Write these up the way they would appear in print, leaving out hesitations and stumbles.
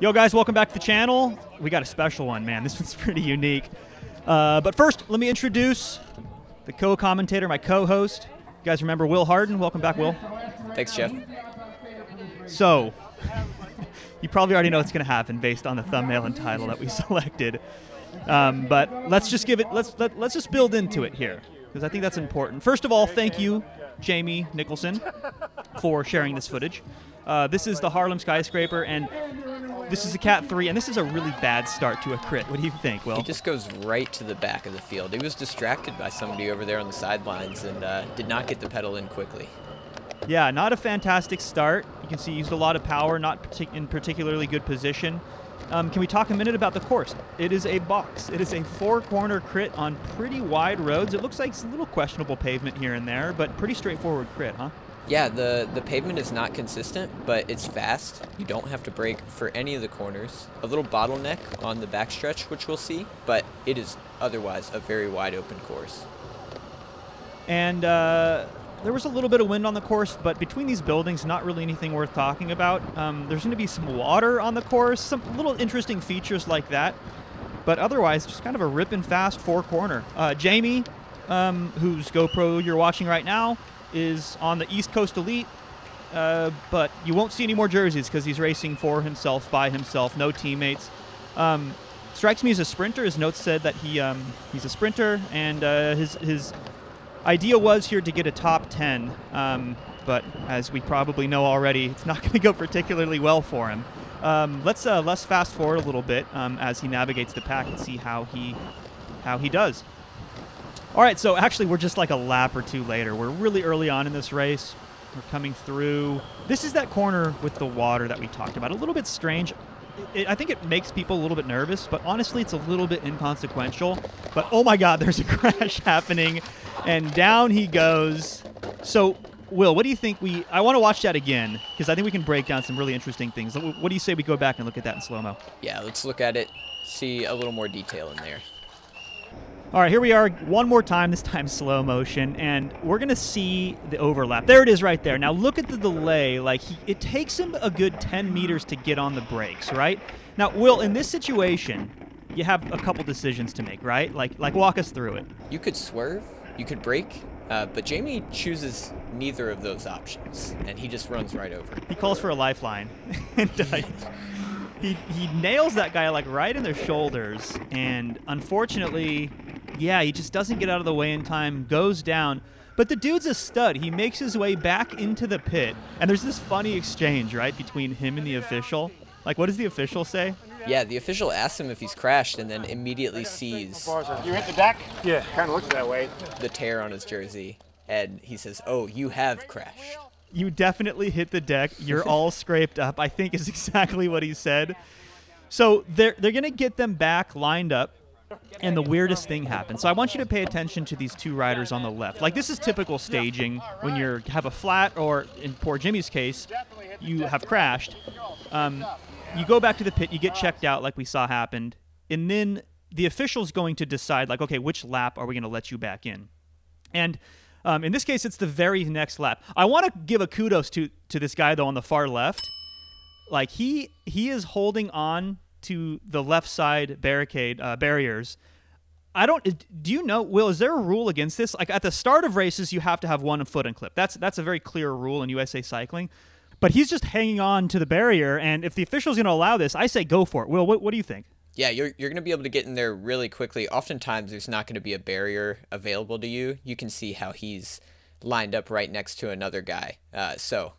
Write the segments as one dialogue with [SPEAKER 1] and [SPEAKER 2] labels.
[SPEAKER 1] Yo guys, welcome back to the channel. We got a special one, man. This one's pretty unique. But first, let me introduce the co-commentator, my co-host. You guys remember Will Harden? Welcome back, Will.
[SPEAKER 2] Thanks, Jeff.
[SPEAKER 1] So, you probably already know what's going to happen based on the thumbnail and title that we selected. But let's just give it. Let's just build into it here, because I think that's important. First of all, thank you, Jamie Nicholson, for sharing this footage. This is the Harlem skyscraper, and this is a Cat 3, and this is a really bad start to a crit. What do you think, Will?
[SPEAKER 2] He just goes right to the back of the field. He was distracted by somebody over there on the sidelines and did not get the pedal in quickly.
[SPEAKER 1] Yeah, not a fantastic start. You can see he used a lot of power, not in particularly good position. Can we talk a minute about the course? It is a box. It is a four-corner crit on pretty wide roads. It looks like it's a little questionable pavement here and there, but pretty straightforward crit, huh?
[SPEAKER 2] Yeah, the pavement is not consistent, but it's fast. You don't have to brake for any of the corners. A little bottleneck on the backstretch, which we'll see, but it is otherwise a very wide open course.
[SPEAKER 1] And there was a little bit of wind on the course, but between these buildings, not really anything worth talking about. There's going to be some water on the course, some little interesting features like that. But otherwise, just kind of a ripping fast four-corner. Jamie, whose GoPro you're watching right now, is on the East Coast Elite, but you won't see any more jerseys because he's racing for himself, by himself, no teammates. Strikes me as a sprinter. His notes said that he's a sprinter, and his idea was here to get a top 10, but as we probably know already, it's not going to go particularly well for him. Let's fast forward a little bit as he navigates the pack and see how he does. All right, so actually we're just like a lap or two later. We're really early on in this race. We're coming through. This is that corner with the water that we talked about. A little bit strange. I think it makes people a little bit nervous, but honestly, it's a little bit inconsequential. But oh my God, there's a crash happening, and down he goes. So, Will, what do you think I want to watch that again, because I think we can break down some really interesting things. What do you say we go back and look at that in slow-mo?
[SPEAKER 2] Yeah, let's look at it, see a little more detail in there.
[SPEAKER 1] All right, here we are one more time, this time slow motion, and we're going to see the overlap. There it is right there. Now look at the delay. Like it takes him a good 10 meters to get on the brakes, right? Now, Will, in this situation, you have a couple decisions to make, right? Like walk us through it.
[SPEAKER 2] You could swerve, you could brake, but Jamie chooses neither of those options, and he just runs right over.
[SPEAKER 1] He calls for a lifeline. And he nails that guy like right in the shoulders, and unfortunately, yeah, he just doesn't get out of the way in time, goes down. But the dude's a stud. He makes his way back into the pit, and there's this funny exchange, right, between him and the official. Like, what does the official say?
[SPEAKER 2] Yeah, the official asks him if he's crashed and then immediately sees
[SPEAKER 3] You hit the deck? Yeah. Kind of looks that way.
[SPEAKER 2] the tear on his jersey, and he says, "Oh, you have crashed."
[SPEAKER 1] You definitely hit the deck. You're all scraped up, I think is exactly what he said. So they're going to get them back lined up, and the weirdest thing happens. So I want you to pay attention to these two riders on the left. Like, this is typical staging when you have a flat, or in poor Jimmy's case, you have crashed. You go back to the pit, you get checked out like we saw happened, and then the official's going to decide, like, okay, which lap are we going to let you back in? And in this case, it's the very next lap. I want to give a kudos to this guy, though, on the far left. Like, he is holding on to the left side barriers. Do you know, Will, is there a rule against this? Like, at the start of races, you have to have 1 foot in clip. That's a very clear rule in USA Cycling. But he's just hanging on to the barrier, and if the official's going to allow this, I say go for it. Will, what do you think?
[SPEAKER 2] Yeah, you're going to be able to get in there really quickly. Oftentimes, there's not going to be a barrier available to you. You can see how he's lined up right next to another guy. So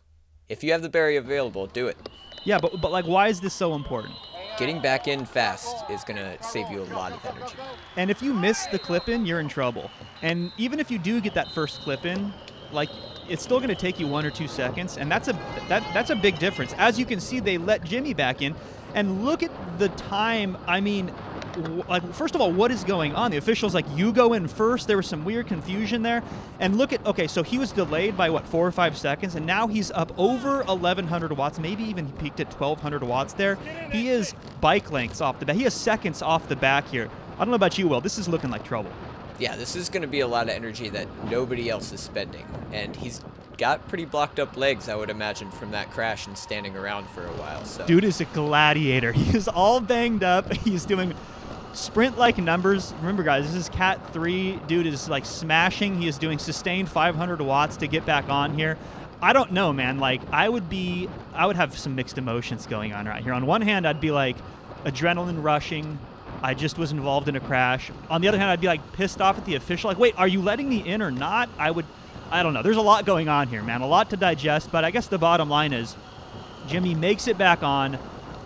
[SPEAKER 2] if you have the barrier available, do it.
[SPEAKER 1] Yeah, but like, why is this so important?
[SPEAKER 2] Getting back in fast is going to save you a lot of energy.
[SPEAKER 1] And if you miss the clip-in, you're in trouble. And even if you do get that first clip-in, like, it's still going to take you 1 or 2 seconds, and that's a big difference. As you can see, they let Jimmy back in, and look at the time. I mean, like, first of all, what is going on? The official's like, you go in first. There was some weird confusion there. And look at, okay, so he was delayed by, what, 4 or 5 seconds, and now he's up over 1,100 watts, maybe even he peaked at 1,200 watts there. He is bike lengths off the back. He has seconds off the back here. I don't know about you, Will. This is looking like trouble.
[SPEAKER 2] Yeah, this is going to be a lot of energy that nobody else is spending, and he's got pretty blocked up legs, I would imagine, from that crash and standing around for a while. So
[SPEAKER 1] Dude is a gladiator. He is all banged up. He's doing sprint-like numbers. Remember, guys, this is Cat 3. Dude is like smashing. He is doing sustained 500 watts to get back on here. I don't know, man. Like, I would have some mixed emotions going on right here. On one hand, I'd be like adrenaline rushing. I just was involved in a crash. On the other hand, I'd be like pissed off at the official. Like, wait, are you letting me in or not? I don't know. There's a lot going on here, man. A lot to digest. But I guess the bottom line is Jimmy makes it back on,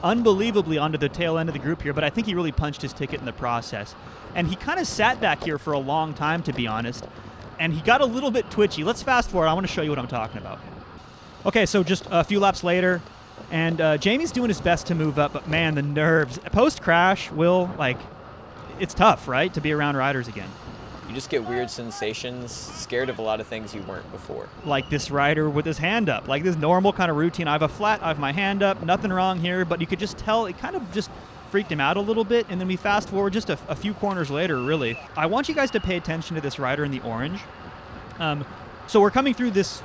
[SPEAKER 1] unbelievably onto the tail end of the group here. But I think he really punched his ticket in the process. And he kind of sat back here for a long time, to be honest. And he got a little bit twitchy. Let's fast forward. I want to show you what I'm talking about. Okay, so just a few laps later, and Jamie's doing his best to move up, but man, the nerves. Post-crash, it's tough, right, to be around riders again.
[SPEAKER 2] You just get weird sensations, scared of a lot of things you weren't before.
[SPEAKER 1] Like this rider with his hand up, like this normal kind of routine. I have a flat, I have my hand up, nothing wrong here, but you could just tell it kind of just freaked him out a little bit. And then we fast forward just a few corners later, really. I want you guys to pay attention to this rider in the orange. So we're coming through this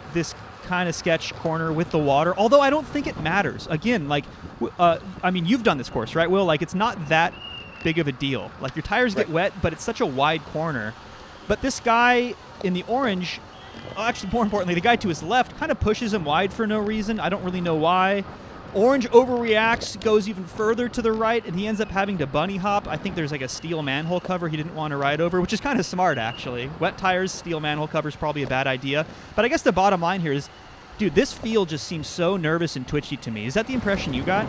[SPEAKER 1] kind of sketch corner with the water, although I don't think it matters. Again, like, I mean, you've done this course, right, Will? Like, it's not that big of a deal. Like, your tires get wet, but it's such a wide corner. But this guy in the orange, actually more importantly, the guy to his left kind of pushes him wide for no reason. I don't really know why. Orange overreacts, goes even further to the right, and he ends up having to bunny hop. I think there's like a steel manhole cover he didn't want to ride over, which is kind of smart, actually. Wet tires, steel manhole cover is probably a bad idea. But I guess the bottom line here is, dude, this field just seems so nervous and twitchy to me. Is that the impression you got?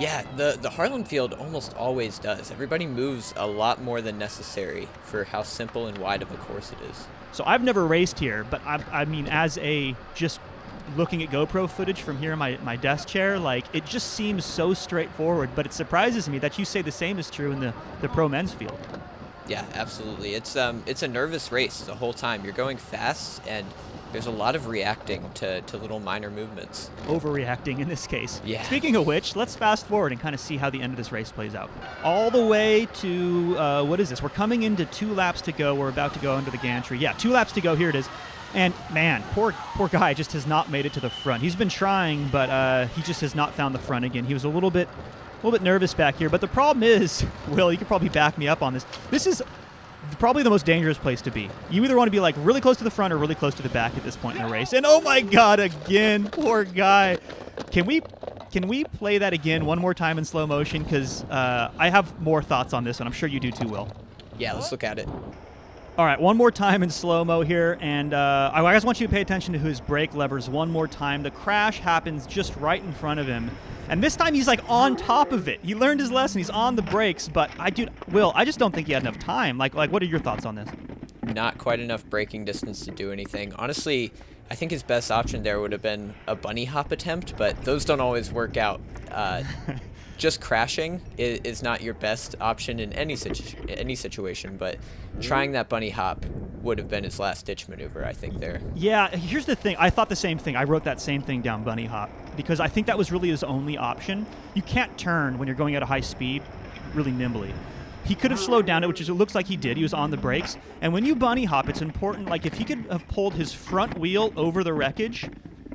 [SPEAKER 2] Yeah, the Harlan field almost always does. Everybody moves a lot more than necessary for how simple and wide of a course it is.
[SPEAKER 1] So I've never raced here, but I mean, as a just looking at GoPro footage from here in my desk chair, like, it just seems so straightforward, but it surprises me that you say the same is true in the pro men's field.
[SPEAKER 2] Yeah, absolutely. It's a nervous race the whole time. You're going fast, and there's a lot of reacting to little minor movements. Overreacting
[SPEAKER 1] in this case.
[SPEAKER 2] Yeah.
[SPEAKER 1] Speaking of which, let's fast forward and kind of see how the end of this race plays out. All the way to, what is this? We're coming into 2 laps to go. We're about to go into the gantry. Yeah, 2 laps to go. Here it is. And man, poor guy just has not made it to the front. He's been trying, but he just has not found the front again. He was a little bit nervous back here. But the problem is, Will, you could probably back me up on this. This is probably the most dangerous place to be. You either want to be like really close to the front or really close to the back at this point in the race. And oh my God, again, poor guy. Can we play that again one more time in slow motion? Because I have more thoughts on this, and I'm sure you do too, Will.
[SPEAKER 2] Yeah, let's look at it.
[SPEAKER 1] All right, one more time in slow-mo here, and I just want you to pay attention to his brake levers one more time. The crash happens just right in front of him, and this time he's like on top of it. He learned his lesson. He's on the brakes, but Will, I just don't think he had enough time. Like, what are your thoughts on this?
[SPEAKER 2] Not quite enough braking distance to do anything. Honestly, I think his best option there would have been a bunny hop attempt, but those don't always work out. Just crashing is not your best option in any situation, but trying that bunny hop would have been his last-ditch maneuver, I think, there.
[SPEAKER 1] Yeah, here's the thing. I thought the same thing. I wrote that same thing down, bunny hop, because I think that was really his only option. You can't turn when you're going at a high speed really nimbly. He could have slowed down it, which is, it looks like he did. He was on the brakes. And when you bunny hop, it's important, like if he could have pulled his front wheel over the wreckage,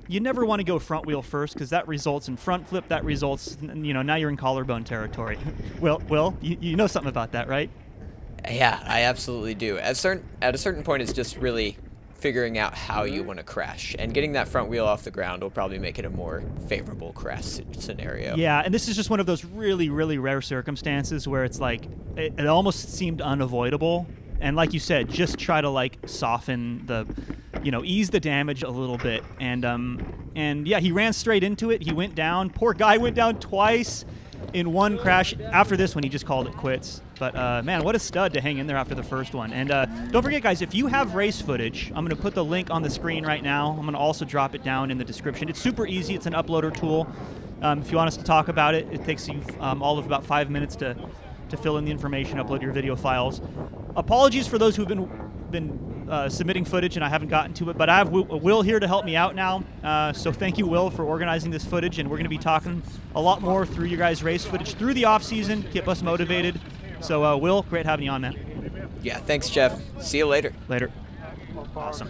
[SPEAKER 1] you never want to go front wheel first because that results in front flip. That results, now you're in collarbone territory. Will, you know something about that, right?
[SPEAKER 2] Yeah, I absolutely do. At a certain point, it's just really figuring out how you want to crash. And getting that front wheel off the ground will probably make it a more favorable crash scenario.
[SPEAKER 1] Yeah, and this is just one of those really, really rare circumstances where it's like, it almost seemed unavoidable. And like you said, just try to like soften the, ease the damage a little bit. And yeah, he ran straight into it. He went down. Poor guy went down twice in one crash. After this one, he just called it quits. But man, what a stud to hang in there after the first one. And don't forget, guys, if you have race footage, I'm going to put the link on the screen right now. I'm going to also drop it down in the description. It's super easy. It's an uploader tool. If you want us to talk about it, it takes you all of about 5 minutes to fill in the information, upload your video files. Apologies for those who've been submitting footage and I haven't gotten to it, but I have Will here to help me out now. So thank you, Will, for organizing this footage, and we're going to be talking a lot more through your guys' race footage through the off season. Keep us motivated. So Will, great having you on, man.
[SPEAKER 2] Yeah, thanks, Jeff. See you later.
[SPEAKER 1] Later. Awesome.